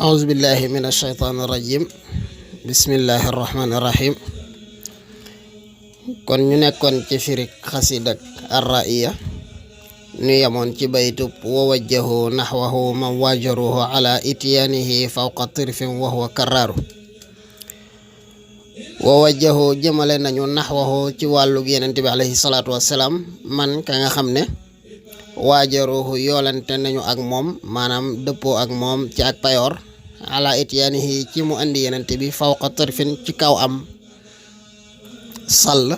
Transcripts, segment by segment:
أعوذ بالله من الشيطان الرجيم بسم الله الرحمن الرحيم kon ñu nekkoon ci firik xasidak arraiya ñu yemoon ci baytub wa wajjahu naxwahu man wajaruhu ala ityanihi fawqa tirfin wa huwa karaaru wa wajjahu jëmale nañu naxwahu ci wàllug yenent bi alayhi salaatu wassalaam man ka nga xam ne waajaruhu yoolante nañu ak moom maanaam dëppoo ak moom ci ak payoor ala ityanihi ci mu andi yenent bi fawqa tirfin ci kaw am sall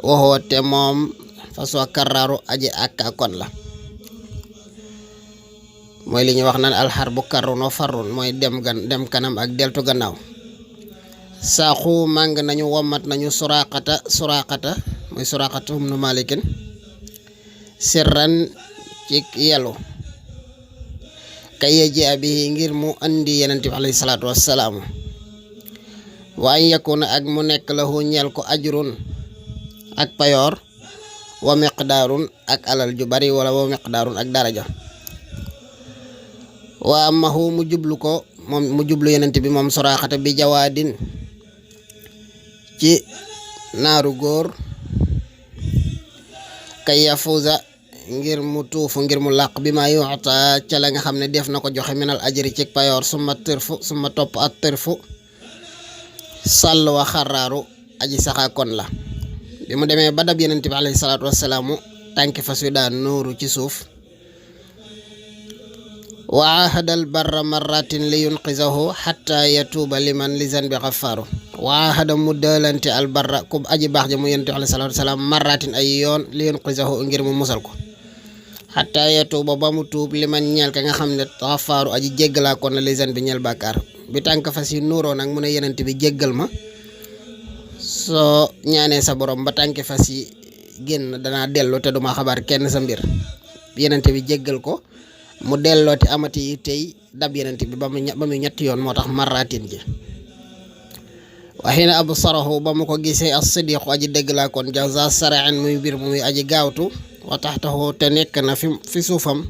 waxoo te moom façon karaaru aji ak kon la mooy li ñuy wax naan alxarbu karrun wa farrun mooy dem kanam ak deltu gannaaw saaxu màng nañu wommat nañu suraqata mooy suraqata ibnu malikin sirran ci yelu kay yeji abi ngir mu andi yenent bi alayhi salaatu wassalaam wa an yakuna ak mu nekk lahu ñeel ko ajrun ak payoor wa miqdaarun ak alal ju bari wala wa miqdaarun ak daraja wa amahu mu jublu ko moom mu jublu yenent bi moom suraxata bi jawaadin ci naaru góor kay yafuza ngir mu tuufu ngir mu làq bi ma yuxta ca la nga xam ne def na ko joxe minal ajri ci payoor suma topp at tërfu sàll wa xaraaru aji saxa kon la bi mu demee ba dab yenent bi alayhi salaatu wassalaamu tànki fas wi daan nooru ci suuf wa ahadal barra marratin li yunqizahu xatta yatuuba liman li zanbi xafaaru wa ahada mu dëlante al barra ku aji baax ja mu yenent bi alayhi salaatu wasalaam marratin ay yoon li yunqizahu ngir mu musal ko xatta yatuuba ba mu tuub liman ñeel ka nga xam ne xafaaru aji jéggalaa kon la li zanbi ñeel bàkkaar bi tànk fas yi nuuroo nag mu ne yenent bi jéggal ma soo ñaanee sa borom ba tànki fas yi génn danaa dellu te duma xabaar kenn sa mbir yenent bi jéggal ko mu dellooti amati yi tey dab yenent bi ba mu ñetti yoon moo tax marratin ji waxina abu sarahu ba mu ko gisee as sidiqu aji dégg laa kon jaza saraan muy mbir muy aji gaawtu wa taxtahu te nekk na fi suufam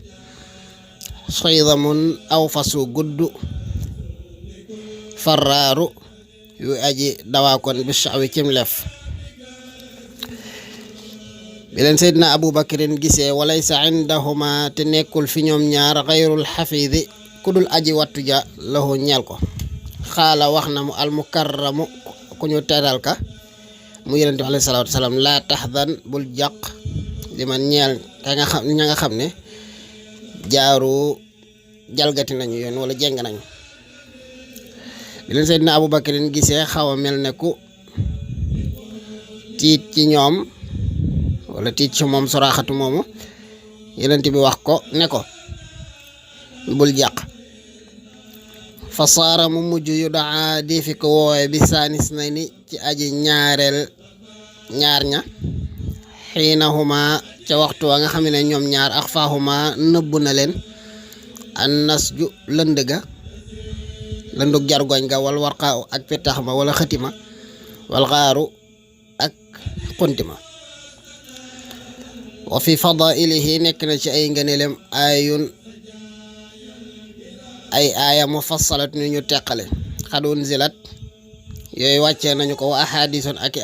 saydamun aw fasu gudd farraaru yu aji dawaakoon bi shaawi cim lef bi leen seydina abu bakrin gisee walaysa indahuma te nekkul fi ñoom ñaar xayrul xafiidi ku dul aji wattu ja lahu ñeel ko xaala wax na mu almukarramu ku ñu teral ka mu yenent bi alayhi salaatu wasalaam laa taxdan bul jàq li man ñeel ka nga xam ña nga xam ne jaaru jalgati nañu yoon wala jeng nañu bi leen seydina abu bakrin gisee xaw a mel ne ku tiit ci ñoom wala tiit ci moom suraxatu moomu yenent bi wax ko ne ko bul jàq fa saara mu mujj yu daa di fi ko woowe bi saanis na ni ci aji ñaareel ñaar ña xiinahuma ca waxtu wa nga xam ne ñoom ñaar ak faahuma nëbb na leen an nas ju lënd ga lëndug jargoñ ga wal warqaaw ak petax ma wala xëtima wal xaaru ak xuntima wa fi fadailihi nekk na ci ay ngëneelem ayun ay aaya mufassalat ñu ñu teqale xadun zilat yooyu wàccee nañu ko wa ahadisun ak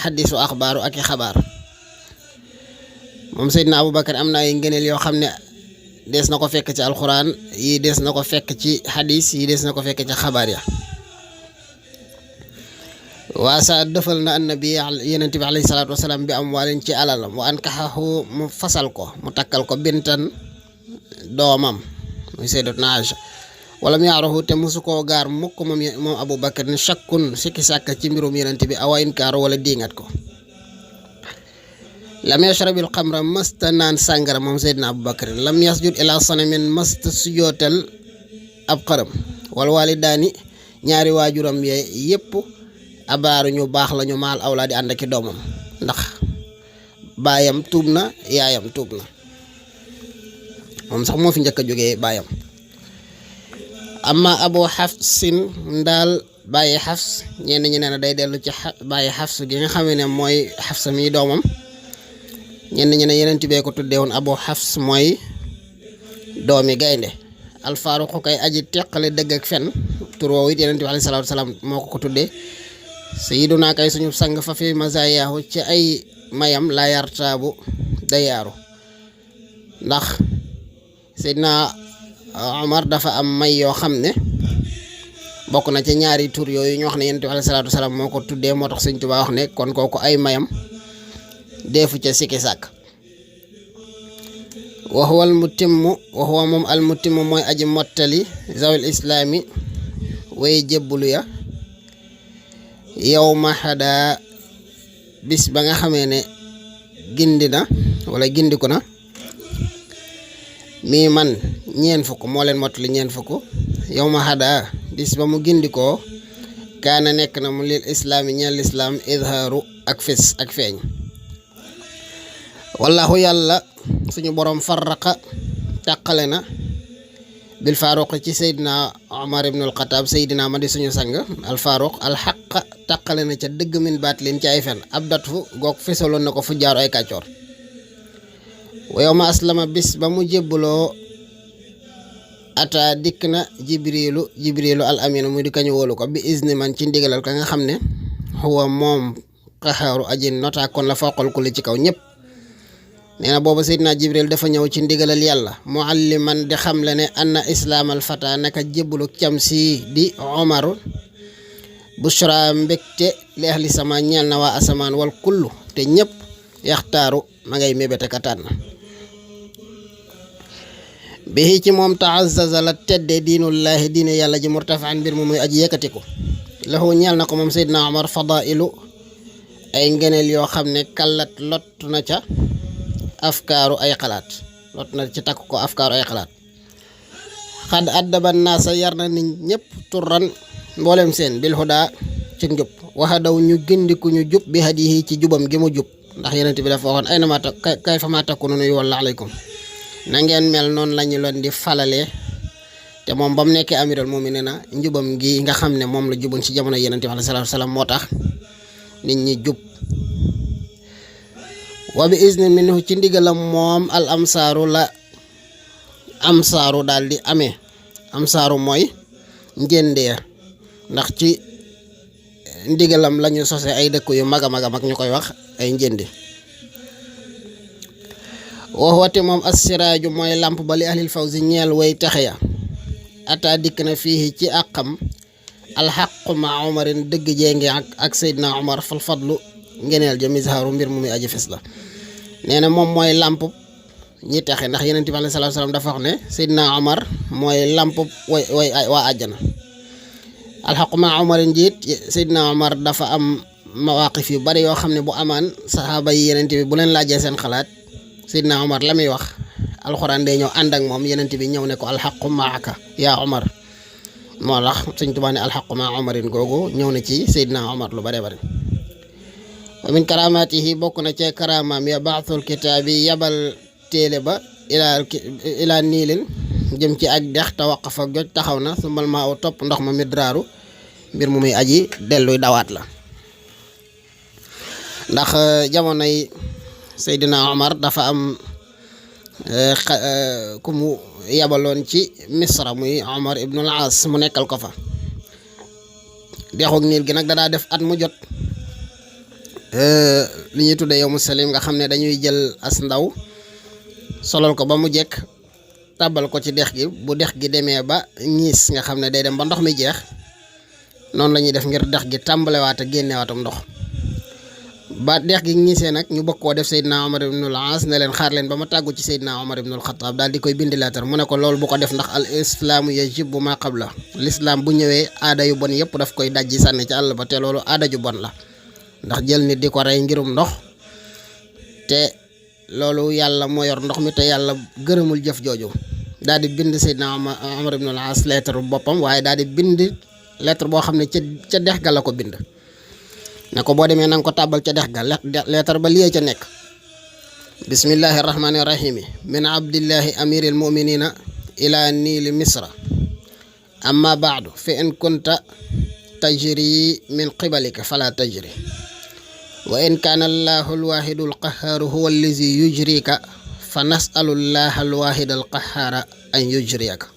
xadisu axbaaru ak xabaar moom Seydina Abubakar am na ay ngëneel yoo xam ne des na ko fekk ci alxuraan yi des na ko fekk ci xadis yi des na ko fekk ci xabaar ya waa sa dëfal na annabi yenent bi alayhi salaatu wasalaam bi am waalin ci alalam wa an kaxaxu mu fasal ko mu takkal ko bintan doomam muy sayyidatuna Aïcha wala mu yaaraxu te musu koo gaar mukk moom Abu Bakar ni shakkun sikki sàkk ci mbirum yenent bi awa inkaaru wala diingat ko lam yashrabil xamra mësta naan sàngara moom seydina abu bakar lam yasjud ila sanamin mësta sujootal ab xaram wal walidaani ñaari waajuram yépp abaaru ñu baax lañu maal awlaadi ànd ak doomam ndax baayam tuub na yaayam tuub na moom sax moo fi njëkk a jógee baayam amma abu xafsin ndaal bàyyi xafs ñenn ñi nee na day dellu ci bàyyi xafs gi nga xam ne mooy xafsa mi doomam ñenn ñi ne yenent bee ko tuddee woon abu xafs mooy doomi gaynde al faaruq kay aji teqale dëgg ak fen tur woowu it yonent bi alayhi salaatu wasalaam moo ko tuddee sayyiduna kay suñu sang fa fi mazaayahu ci ay mayam la yartaabu dayaaru ndax Seydina Omar dafa am may yoo xam ne bokk na ci ñaari tur yooyu ñu wax ne yonent bi alayhi salaatu wasalaam moo ko tuddee moo tax Sëñ Tuubaa wax ne kon kooku ay mayam deefu ca sikki sàkk wa huwa moom al mutimmu mooy aji mottali zawil islaami way jébbulu ya yow ma xadaa bis ba nga xamee ne gindi na wala gindiku na mii man ñeen fukk moo leen mottali ñeen fukk yow ma xadaa bis ba mu gindikoo kaana nekk na mu lil islaami ñeel lislaam idhaaru ak fis ak feeñ wallahu yàlla suñu boroom farraqa tàqale na bil faaruq ci Seydina Omar ibn al-Khattab Seydina ma di suñu sang al faaruq al xaq tàqale na ca dëgg min baatilin ci ay fen ab dat fu goog fesaloon na ko fu jaaru ay kàccoor wa yawma aslama bis ba mu jébbaloo ata dikk na jibrilu al aminu muy di kañu wóolu ko bi izni man ci ndigalal ka nga xam ne huwa moom qaxaaru aji nota kon la fawqal kulli ci kaw ñëpp nee na booba Seydina Jibril dafa ñëw ci ndigalal yàlla mualliman di xam le ne anna islaamal fata naka jébbalu cam si di Omaru bushra mbégte li ahli sama ñeel na waa asamaan wal kullu te ñëpp yaxtaaru ma ngay mébéte ka tànn bi ci moom taazzaza la tedde diinullaahi diine yàlla ji murtafaan mbir mu muy aji yëkkatiku lahu ñeel na ko moom Seydina Omar fadailu ay ngeneel yoo xam ne kallat lot na ca afkaaru ay xalaat lot na ci takk ko afkaaru ay xalaat xad addaba naasa yar na nit ñëpp turran mboolem seen bil huda ci njub waxa daw ñu gindiku ñu jub bi hadihi ci jubam gi mu jub ndax yonent bi dafa waxoon ay na ma kay fa ma takunu yuwalla alaykum na ngeen mel noonu lañu leen di falalee te moom ba mu nekkee amiral moom mi nee na njubam gi nga xam ne moom la juboon ci jamono yonent bi alayhi salaatu wasalaam moo tax nit ñi jub wa bi izni minhu ci ndigalam moom al amsaaru la amsaaru daal di amee amsaaru mooy njëndee ndax ci ndigalam lañu sose ay dëkk yu mag a mag ñu koy wax ay njëndi waxwate moom assiraaju mooy lamp ba li ahlil fawzi ñeel way taxe ya ata dikk na fii ci àqam alxaqu ma omarin dëgg jéngi ak Seydina Omar fal fadlu ngeneel ja mizharu mbir mu muy aji fes la nee na moom mooy lamp ñi taxe ndax yonent bi alayhi salaatu salaam dafa wax ne Seydina Omar mooy lamp way waa àjjana alxaqu ma omarin jiit Seydina Omar dafa am mawaqif yu bari yoo xam ne bu amaan saxaaba yi yonent bi bu leen laajee seen xalaat Seydina Omar la muy wax alxuraan day ñëw ànd ak moom yonent bi ñëw ne ko alxaqu maaka yaa Omar moo tax Sëñ Tuubaa ne alxaqu ma omarin googu ñëw na ci Seydina Omar lu bare bare wa min karamatihi bokk na ci karamaam ya baathul kitaabi yabal téele ba ilaa niilin jëm ci ak dex te waqafa goj taxaw na sumbal maa u topp ndox ma midraaru mbir mu muy aji delluy dawaat la ndax jamonoy Seydina Omar dafa am ku mu yabaloon ci Misra muy Omar ibnul As mu nekkal ko fa dexug niil gi nag danaa def at mu jot li ñuy tudde yow musalim nga xam ne dañuy jël as ndaw solal ko ba mu jekk tàbbal ko ci dex gi bu dex gi demee ba ñiis nga xam ne day dem ba ndox mi jeex noonu la ñuy def ngir dex gi tàmbalewaat ak génnewaatam ndox ba dex gi ñiisee nag ñu bëgg koo def Seydina Omar ibnul As ne leen xaar leen ba ma tàggu ci Seydina Omar ibnul Xataab daal di koy bindi leetar mu ne ko loolu bu ko def ndax al islaamu yajibu ma qabla l'islam bu ñëwee aada yu bon yëpp daf koy dajji sànni ci àll ba te loolu aada ju bon la ndax jël nit di ko rey ngirum ndox te loolu yàlla moo yor ndox mi te yàlla gërëmul jëf jooju daal di bind Seydina Omar ibnul As lettre boppam waaye daal di bind lettre boo xam ne ca dex ga la ko bind ne ko boo demee na nga ko tàbbal ca dex ga lettre ba liyee ca nekk bismillahi rahmani rahimi min abdillahi amiril muminina ila niili misra amma baadu fi in kunta tajri min qibalika fala tajri wa in kaana allahu alwahidu alqahaaru huwa allazi yujrika fa nasalu allaha alwahida alqahaara an yujriyaka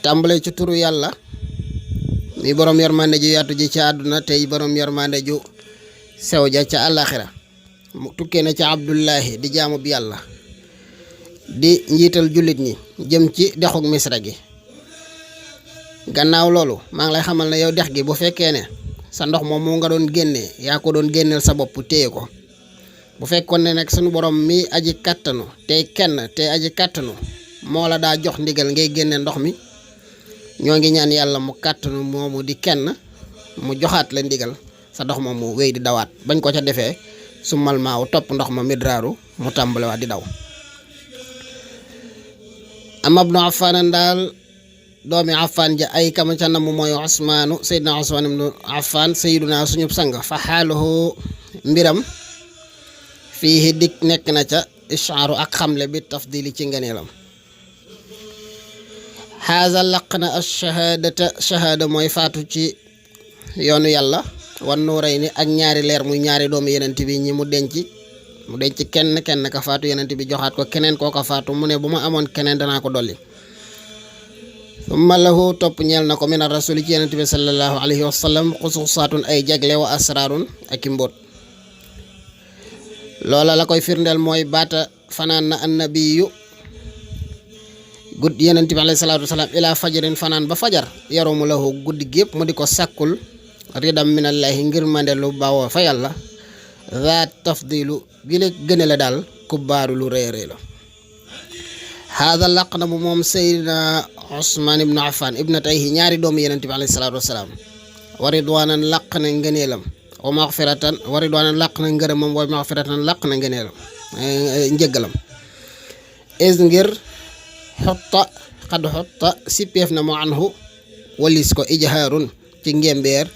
tàmbale ci turu yàlla mi borom yërmande ju yaatu ji ci àdduna tey borom yërmande ju sew ja ca àllaaxira mu tukkee na ci Abdullahi di jaamu bi yàlla di njiital jullit ñi jëm ci dexuk Misra gi. gannaaw loolu maa ngi lay xamal ne yow dex gi bu fekkee ne sa ndox moom moo nga doon génnee yaa ko doon génneel sa bopp téye ko bu fekkoon ne nag sunu borom mi aji kàttanu tey kenn te aji kàttanu moo la daa jox ndigal ngay génne ndox mi ñoo ngi ñaan yàlla mu kàttanu moomu di kenn mu joxaat la ndigal sa ndox moom mu wéy di dawaat bañ ko ca defee su mal maaw topp ndox ma midraaru mu tàmbalewaat di daw. am ibnu Affaan daal doomi Affaan ja ay kama ca namm mooy Usmaanu Seydina Usmaan ibnu Affaan sayyiduna suñu sang fa xaaluhu mbiram fii dik nekk na ca ishaaru ak xamle bi tafdili ci ngëneelam. xaaza laq na ash-shahaadata shahaada mooy faatu ci yoonu yàlla wan nuurayni ak ñaari leer muy ñaari doomu yenent bi ñi mu denc kenn ka faatu yenent bi joxaat ko keneen koo ko faatu mu ne bu ma amoon keneen danaa ko dolli. summa lahu topp ñeel na ko min ar-rasuli ci yenent bi sallallahu alayhi wa sallam xususaatun ay jagle wa asraarun ak i mbóot. loola la koy firndeel mooy baata fanaan na annabiyu gudd yenent bi alayhi salaatu wasalaam ila fajarin fanaan ba fajar yarumu lahu guddi gépp mu di ko sàkkul ridam minallahi ngir mande lu bawoo fa yàlla zaat tafdilu gi la gëne la daal kubbaaru lu rëy rëy la. haada laq na mu moom Seydina Usmaan ibnu Affaan ibnatayhi ñaari doomu yenent bi alayhi salaatu wasalaam wa ridwaanan laq na ngëneelam wa maxfiratan wa ridwaanan laq na ngërëmam wa maxfiratan laq na ngëneelam njëggalam is ngir xotta sippeef na mu anhu walis ko ijhaarun ci ngémbeer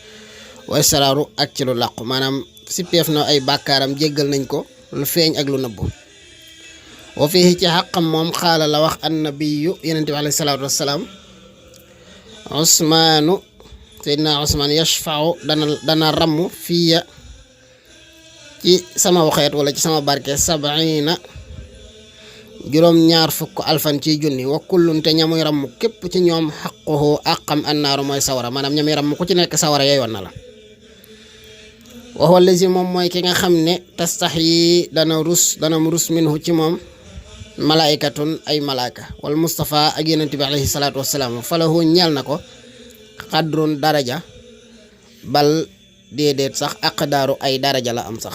wa saraaru ak ci lu làqu maanaam sippeef na ay bàkkaaram jéggal nañ ko lu feeñ ak lu nëbbu. wa fii ci xàqam moom xaala la wax annabiyu yenent bi alayhi salaatu wassalaam Usmaanu Seydina Usmaan yashfau dana ramm fiya ci sama waxeet wala ci sama barke 70 juróom-ñaar fukk alfan ci junni wa kullun te ñamuy ramm képp ci ñoom xaquhu àqam annaaru mooy sawara maanaam ñamuy ramm ku ci nekk sawara yeyoon na la. wa huwa allazi moom mooy ki nga xam ne tastaxyi dana mu rus minhu ci moom malaikatun ay malaaka wal Mustafa ak yenent bi alayhi salaatu wassalaam falahu ñeel na ko xadrun daraja bal déedéet sax aqdaaru ay daraja la am sax.